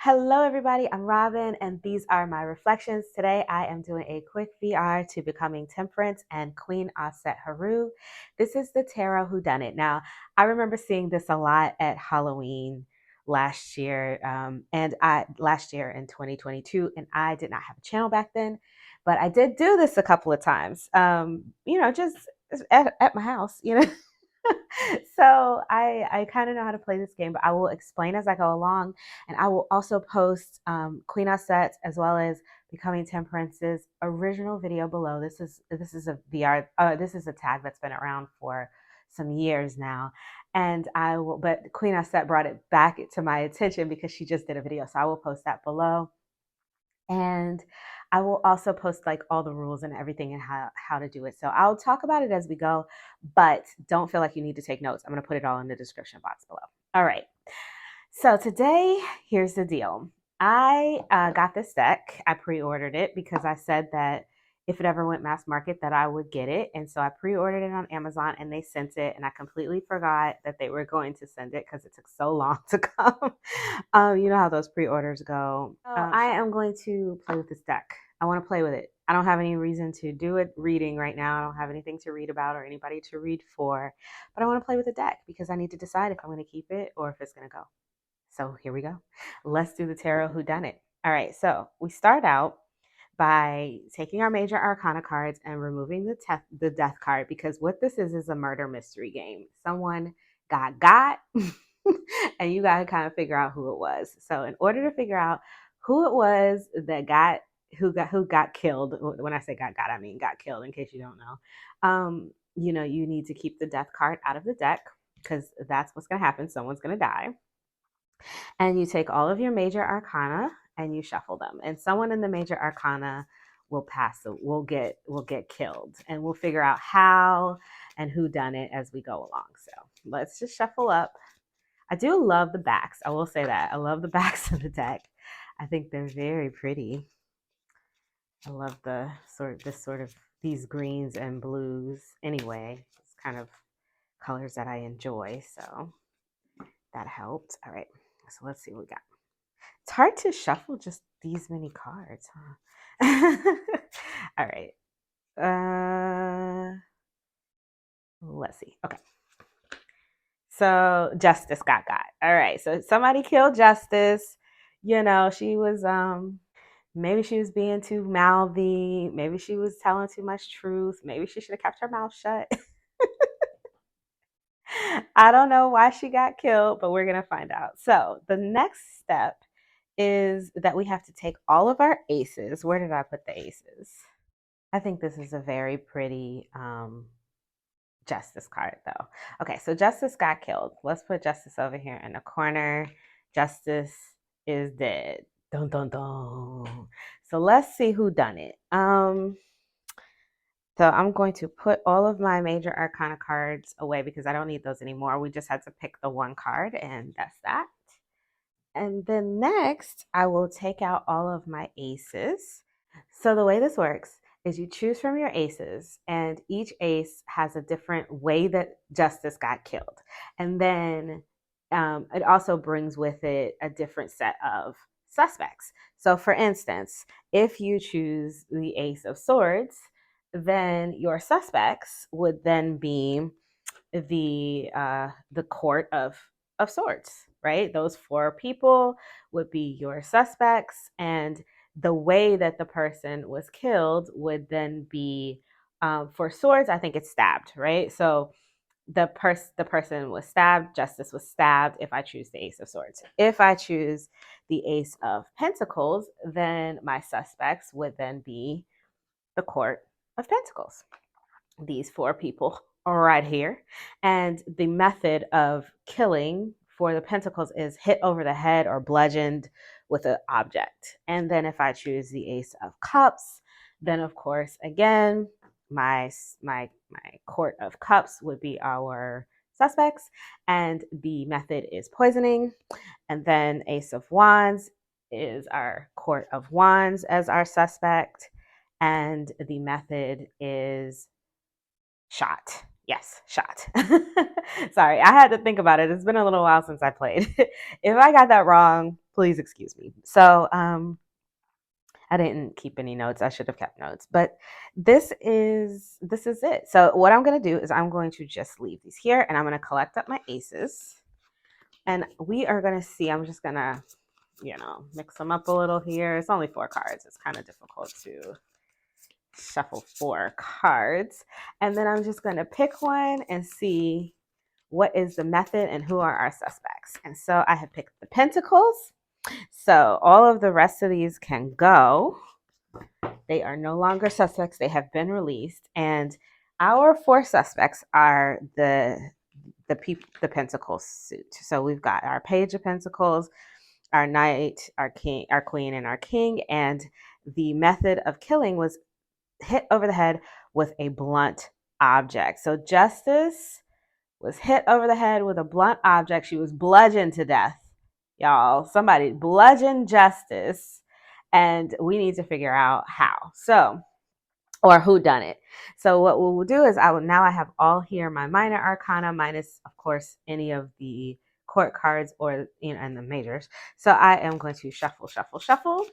Hello, everybody. I'm Robin, and these are my reflections. Today, I am doing a quick VR to Becoming Temperance and Queen Aset Haru. This is the Tarot Whodunit. Now, I remember seeing this a lot at Halloween last year, last year in 2022, and I did not have a channel back then, but I did do this a couple of times. Just at my house, So I kind of know how to play this game, but I will explain as I go along, and I will also post Queen Aset's as well as Becoming Temperance's original video below. This is a VR. This is a tag that's been around for some years now, and I will. But Queen Aset brought it back to my attention because she just did a video, so I will post that below. And I will also post like all the rules and everything and how to do it. So I'll talk about it as we go, but don't feel like you need to take notes. I'm going to put it all in the description box below. All right. So today, here's the deal. I got this deck. I pre-ordered it because I said that if it ever went mass market that I would get it. And so I pre-ordered it on Amazon and they sent it, and I completely forgot that they were going to send it because it took so long to come. You know how those pre-orders go. I am going to play with this deck. I want to play with it. I don't have any reason to do it reading right now. I don't have anything to read about or anybody to read for, but I want to play with the deck because I need to decide if I'm going to keep it or if it's going to go. So here we go. Let's do the Tarot Whodunit. All right, so we start out by taking our Major Arcana cards and removing the Death card, because what this is a murder mystery game. Someone got, and you got to kind of figure out who it was. So in order to figure out who it was that who got killed, when I say got, I mean got killed, in case you don't know, you need to keep the Death card out of the deck because that's what's going to happen. Someone's going to die. And you take all of your Major Arcana and you shuffle them, and someone in the Major Arcana will will get killed, and we'll figure out how and who done it as we go along. So let's just shuffle up. I do love the backs. I will say that I love the backs of the deck. I think they're very pretty. I love these greens and blues. Anyway, it's kind of colors that I enjoy, so that helped. All right, so let's see what we got. It's hard to shuffle just these many cards, huh? All right. Let's see. Okay. So Justice got. All right. So somebody killed Justice. She was maybe she was being too mouthy. Maybe she was telling too much truth. Maybe she should have kept her mouth shut. I don't know why she got killed, but we're gonna find out. So the next step is that we have to take all of our aces. Where did I put the aces? I think this is a very pretty Justice card, though. Okay, so Justice got killed. Let's put Justice over here in the corner. Justice is dead. Dun dun dun. So let's see who done it. So I'm going to put all of my Major Arcana cards away because I don't need those anymore. We just had to pick the one card, and that's that. And then next, I will take out all of my aces. So the way this works is you choose from your aces, and each ace has a different way that Justice got killed. And then it also brings with it a different set of suspects. So for instance, if you choose the Ace of Swords, then your suspects would then be the Court of Swords, right? Those four people would be your suspects, and the way that the person was killed would then be for swords. I think it's stabbed, right? So the person was stabbed. Justice was stabbed. If I choose the Ace of Swords, if I choose the Ace of Pentacles, then my suspects would then be the Court of Pentacles. These four people right here. And the method of killing for the Pentacles is hit over the head or bludgeoned with an object. And then if I choose the Ace of Cups, then of course, again, my Court of Cups would be our suspects, and the method is poisoning. And then Ace of Wands is our Court of Wands as our suspect, and the method is shot. Yes, shot. Sorry, I had to think about it. It's been a little while since I played. If I got that wrong, Please excuse me. So I didn't keep any notes. I should have kept notes, but this is it. So what I'm going to do is I'm going to just leave these here, and I'm going to collect up my aces, and we are going to see. I'm just going to, mix them up a little here. It's only 4 cards. It's kind of difficult to shuffle 4 cards, and then I'm just going to pick one and see what is the method and who are our suspects. And so I have picked the Pentacles. So all of the rest of these can go. They are no longer suspects. They have been released. And our 4 suspects are the Pentacles suit. So we've got our Page of Pentacles, our Knight, our King, our Queen, and our King. And the method of killing was hit over the head with a blunt object. So Justice was hit over the head with a blunt object. She was bludgeoned to death. Y'all, somebody bludgeoned Justice, and we need to figure out how. So, or who done it. So what we'll do is now I have all here my minor arcana minus, of course, any of the court cards or and the majors. So I am going to shuffle, shuffle, shuffle.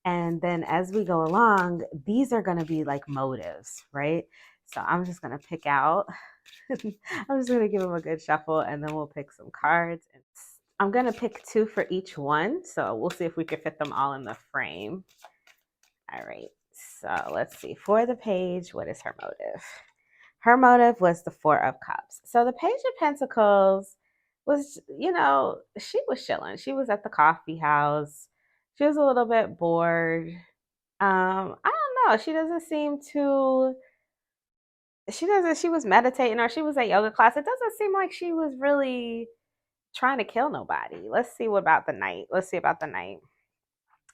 And then as we go along, these are going to be like motives, right? So I'm just going to pick out, I'm just going to give them a good shuffle, and then we'll pick some cards. I'm going to pick 2 for each one. So we'll see if we can fit them all in the frame. All right. So let's see. For the Page, what is her motive? Her motive was the 4 of Cups. So the Page of Pentacles was, she was chilling. She was at the coffee house. She was a little bit bored. I don't know. She doesn't seem to, she was meditating, or she was at yoga class. It doesn't seem like she was really trying to kill nobody. Let's see about the Knight. Let's see about the Knight.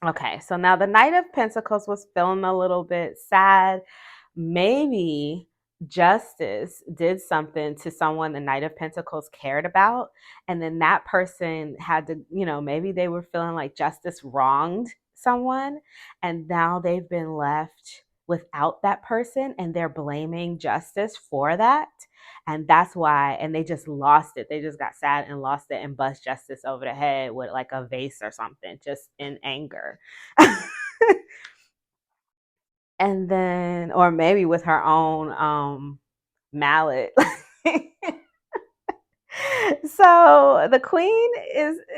Okay, so now the Knight of Pentacles was feeling a little bit sad. Maybe Justice did something to someone the Knight of Pentacles cared about, and then that person had to, maybe they were feeling like Justice wronged someone, and now they've been left without that person, and they're blaming Justice for that. And that's why, and they just lost it. They just got sad and lost it and bust Justice over the head with like a vase or something, just in anger. And then, or maybe with her own mallet. So the Queen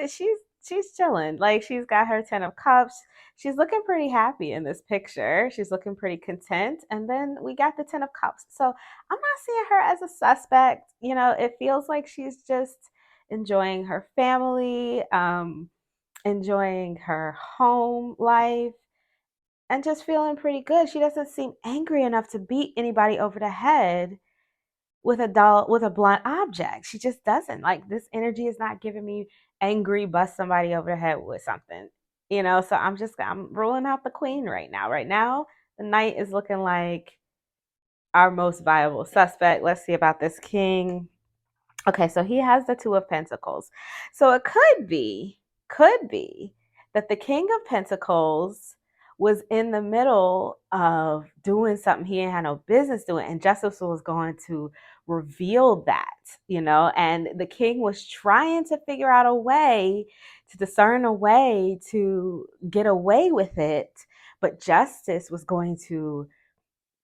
she's chilling. Like, she's got her 10 of Cups. She's looking pretty happy in this picture. She's looking pretty content. And then we got the 10 of Cups. So I'm not seeing her as a suspect. It feels like she's just enjoying her family, enjoying her home life, and just feeling pretty good. She doesn't seem angry enough to beat anybody over the head with a blunt object. She just doesn't. Like, this energy is not giving me angry, bust somebody over the head with something. So I'm ruling out the Queen right now. Right now, the Knight is looking like our most viable suspect. Let's see about this King. Okay, so he has the 2 of Pentacles. So it could be that the King of Pentacles was in the middle of doing something he ain't had no business doing, and Justice was going to reveal that, and the King was trying to figure out a way to discern a way to get away with it, but Justice was going to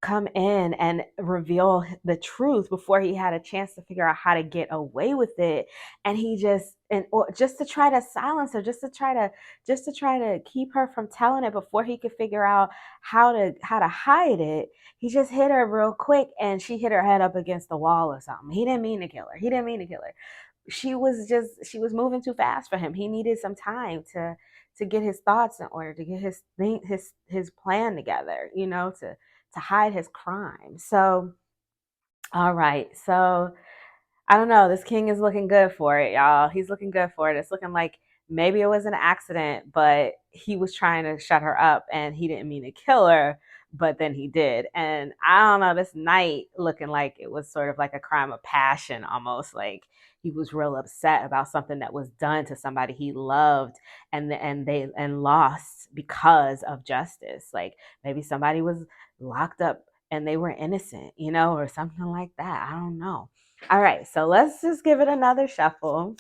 come in and reveal the truth before he had a chance to figure out how to get away with it. And he or just to try to silence her, just to try to keep her from telling it before he could figure out how to hide it, he just hit her real quick, and she hit her head up against the wall or something. He didn't mean to kill her. She was moving too fast for him. He needed some time to get his thoughts in order, to get his plan together, to hide his crime. So, all right. So I don't know. This King is looking good for it, y'all. He's looking good for it. It's looking like maybe it was an accident, but he was trying to shut her up and he didn't mean to kill her, but then he did. And I don't know, this Knight looking like it was sort of like a crime of passion, almost like he was real upset about something that was done to somebody he loved, and lost because of Justice. Like, maybe somebody was locked up and they were innocent, or something like that. I don't know. All right, so let's just give it another shuffle.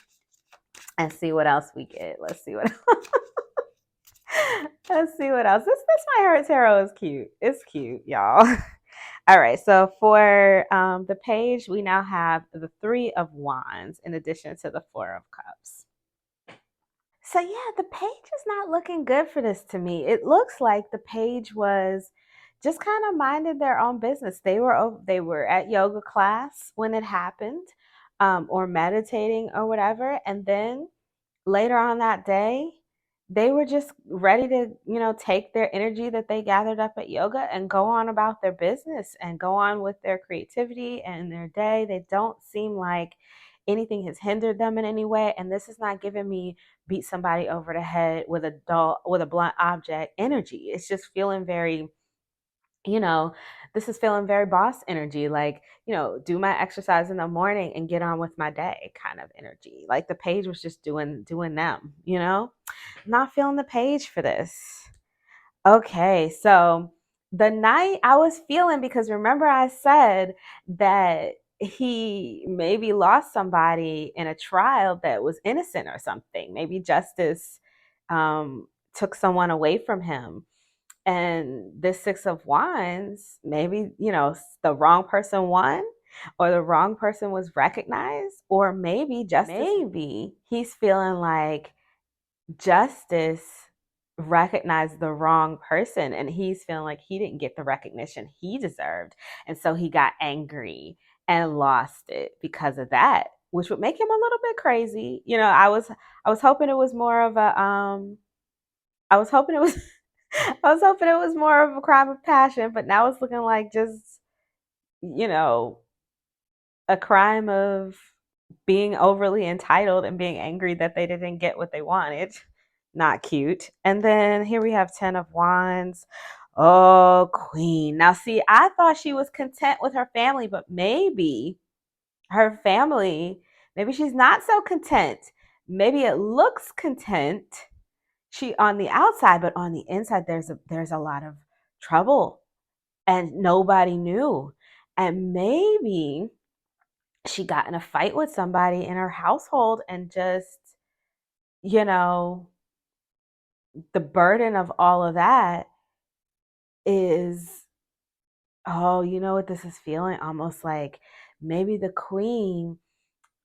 and see what else we get. Let's see what let's see what else. This My Heart Tarot is cute. It's cute, y'all. All right, so for the page, we now have the Three of Wands in addition to the Four of Cups. So yeah, the page is not looking good for this to me. It looks like the page was just kind of minding their own business. They were at yoga class when it happened, or meditating or whatever, and then later on that day, they were just ready to, take their energy that they gathered up at yoga and go on about their business and go on with their creativity and their day. They don't seem like anything has hindered them in any way. And this is not giving me beat somebody over the head with a blunt object energy. It's just feeling very, you know, this is feeling very boss energy, like, do my exercise in the morning and get on with my day kind of energy. Like the page was just doing them. Not feeling the page for this. Okay, so the night I was feeling, because remember I said that he maybe lost somebody in a trial that was innocent or something. Maybe justice took someone away from him. And this Six of Wands, maybe, the wrong person won, or the wrong person was recognized, or maybe he's feeling like justice recognized the wrong person and he's feeling like he didn't get the recognition he deserved. And so he got angry and lost it because of that, which would make him a little bit crazy. I was hoping it was more of a I was hoping it was I was hoping it was more of a crime of passion, but now it's looking like just, you know, a crime of being overly entitled and being angry that they didn't get what they wanted. Not cute. And then here we have 10 of Wands. Oh, Queen. Now, see, I thought she was content with her family, but maybe her family, maybe she's not so content. Maybe it looks content she on the outside, but on the inside there's a lot of trouble and nobody knew. And maybe she got in a fight with somebody in her household and just, you know, the burden of all of that is, oh, you know what this is feeling? Almost like maybe the queen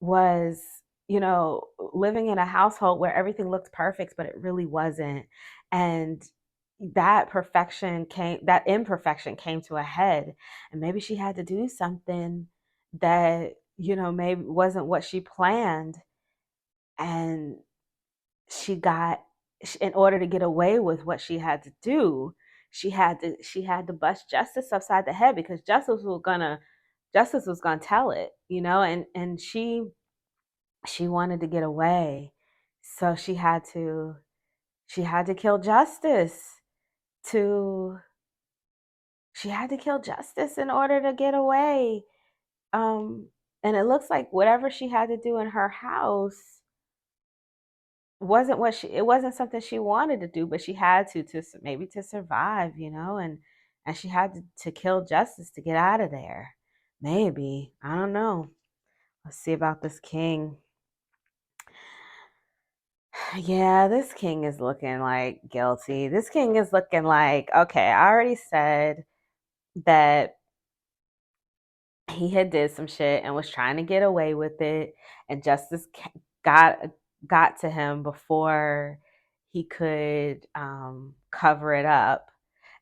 was, living in a household where everything looked perfect, but it really wasn't. And that imperfection came to a head. And maybe she had to do something that, maybe wasn't what she planned. And she got, in order to get away with what she had to do, she had to bust justice upside the head, because justice was gonna tell it, and she wanted to get away. So she had to kill justice to she had to kill justice in order to get away. And it looks like whatever she had to do in her house it wasn't something she wanted to do, but she had to maybe to survive, and she had to kill justice to get out of there. Maybe. I don't know. Let's see about this king. Yeah, this king is looking like guilty. This king is looking like, okay, I already said that he had did some shit and was trying to get away with it, and justice got got to him before he could cover it up.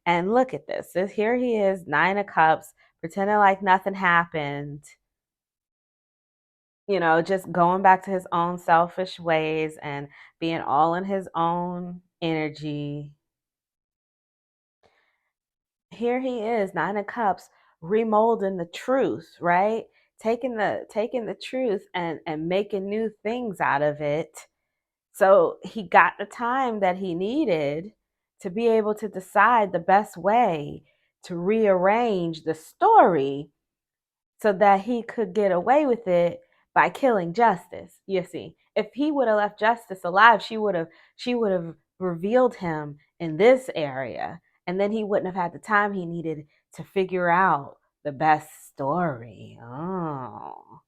And look at this. Here he is, 9 of Cups, pretending like nothing happened, just going back to his own selfish ways and being all in his own energy. Here he is, 9 of Cups, remolding the truth, right? Taking the truth and making new things out of it. So he got the time that he needed to be able to decide the best way to rearrange the story so that he could get away with it by killing justice. You see, if he would have left justice alive, she would have revealed him in this area, and then he wouldn't have had the time he needed to figure out the best story. Oh,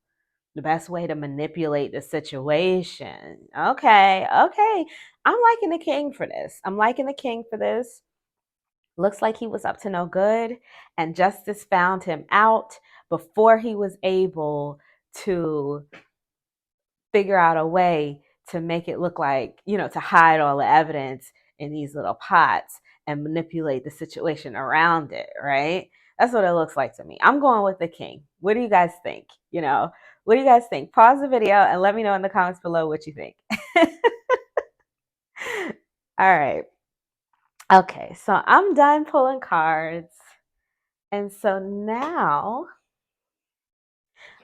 the best way to manipulate the situation. Okay, okay. I'm liking the king for this. I'm liking the king for this. Looks like he was up to no good, and justice found him out before he was able to figure out a way to make it look like, to hide all the evidence in these little pots and manipulate the situation around it, right? That's what it looks like to me. I'm going with the king. What do you guys think? What do you guys think? Pause the video and let me know in the comments below what you think. All right. Okay, so I'm done pulling cards. And so now,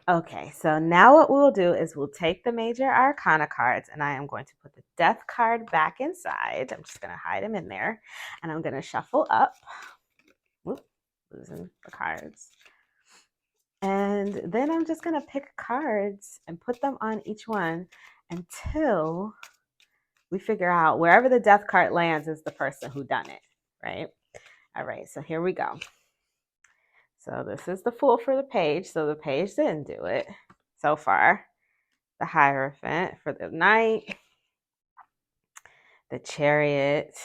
what we'll do is we'll take the Major Arcana cards, and I am going to put the Death card back inside. I'm just going to hide them in there, and I'm going to shuffle up. Oop, losing the cards. And then I'm just going to pick cards and put them on each one until we figure out wherever the Death card lands is the person who done it, right? All right, so here we go. So this is the Fool for the Page. So the Page didn't do it so far. The Hierophant for the Knight. The Chariot.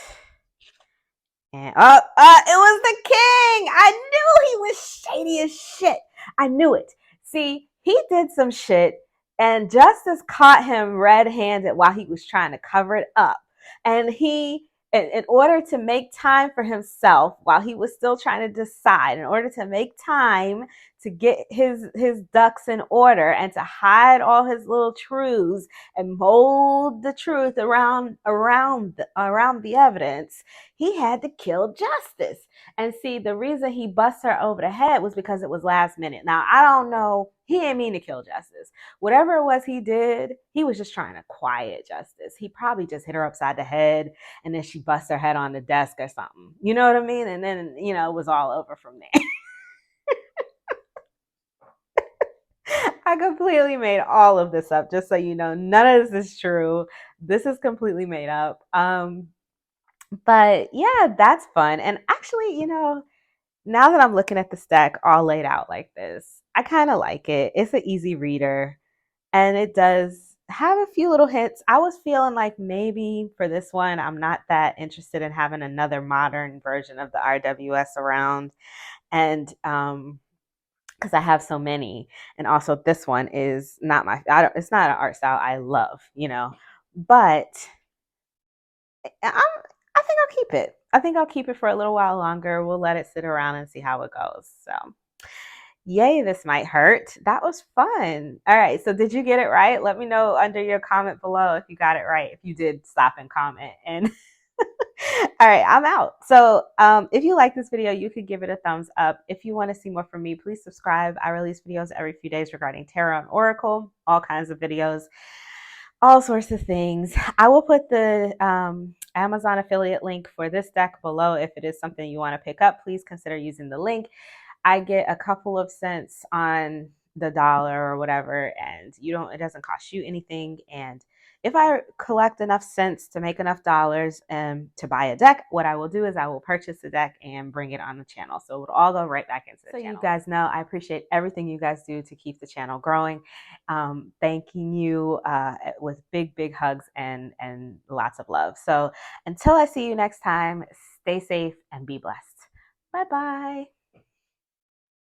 And it was the King. I knew he was shady as shit. I knew it. See, he did some shit and Justice caught him red-handed while he was trying to cover it up. And he, in order to make time for himself while he was still trying to decide, in order to make time to get his ducks in order and to hide all his little truths and mold the truth around the evidence, he had to kill Justice. And see, the reason he bust her over the head was because it was last minute. Now, I don't know. He didn't mean to kill Justice. Whatever it was he did, he was just trying to quiet Justice. He probably just hit her upside the head and then she bust her head on the desk or something. You know what I mean? And then, it was all over from there. I completely made all of this up, just so you know. None of this is true. This is completely made up. But yeah, that's fun. And actually, now that I'm looking at the stack all laid out like this, I kind of like it. It's an easy reader and it does have a few little hints. I was feeling like maybe for this one, I'm not that interested in having another modern version of the RWS around. And because I have so many. And also this one is not it's not an art style I love, but I think I'll keep it. I think I'll keep it for a little while longer. We'll let it sit around and see how it goes. So, yay, this might hurt. That was fun. All right. So, did you get it right? Let me know under your comment below if you got it right. If you did, stop and comment. And all right, I'm out. So, if you like this video, you could give it a thumbs up. If you want to see more from me, please subscribe. I release videos every few days regarding tarot and oracle, all kinds of videos, all sorts of things. I will put the Amazon affiliate link for this deck below. If it is something you want to pick up, please consider using the link. I get a couple of cents on the dollar or whatever, and it doesn't cost you anything. And if I collect enough cents to make enough dollars to buy a deck, what I will do is I will purchase the deck and bring it on the channel. So it would all go right back into the channel. So you guys know I appreciate everything you guys do to keep the channel growing. Thanking you with big hugs and lots of love. So until I see you next time, stay safe and be blessed. Bye-bye.